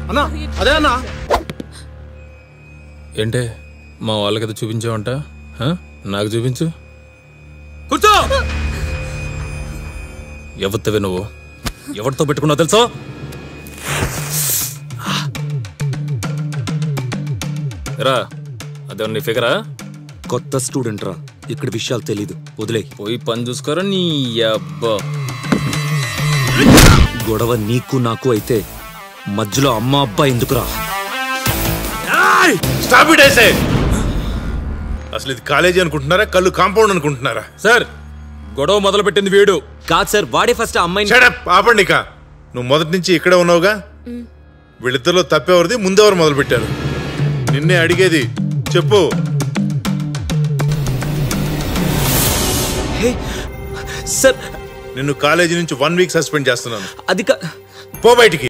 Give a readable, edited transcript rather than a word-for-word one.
అన్నా అదే అన్నా. ఏంటే మా వాళ్ళకి అది చూపించావంట? నాకు చూపించు. కూర్చో. ఎవరితోవే నువ్వు? ఎవరితో పెట్టుకున్నావు తెలుసా? రా, అదే నీ ఫిగరా? కొత్త స్టూడెంట్ రా, ఇక్కడ విషయాలు తెలీదు, వదిలే. పోయి పని చూసుకోరా నీ అబ్బా. గొడవ నీకు నాకు అయితే మధ్యలో అమ్మ అబ్బా ఎందుకురా? అసలు ఇది కాలేజీ అనుకుంటున్నారా, కళ్ళు కాంపౌండ్ అనుకుంటున్నారా? సార్, గొడవ మొదలు పెట్టింది వీడు కాదు సార్, వాడే ఫస్ట్ అమ్మాయిని. ఆపండి. ఇక నువ్వు మొదటి నుంచి ఇక్కడే ఉన్నావుగా. వీళ్ళిద్దరిలో తప్పేవరిది, ముందెవరు మొదలు పెట్టారు? నిన్నే అడిగేది, చెప్పు. సార్, నిన్ను కాలేజీ నుంచి 1 వీక్ సస్పెండ్ చేస్తున్నాను. అది పో బయటికి.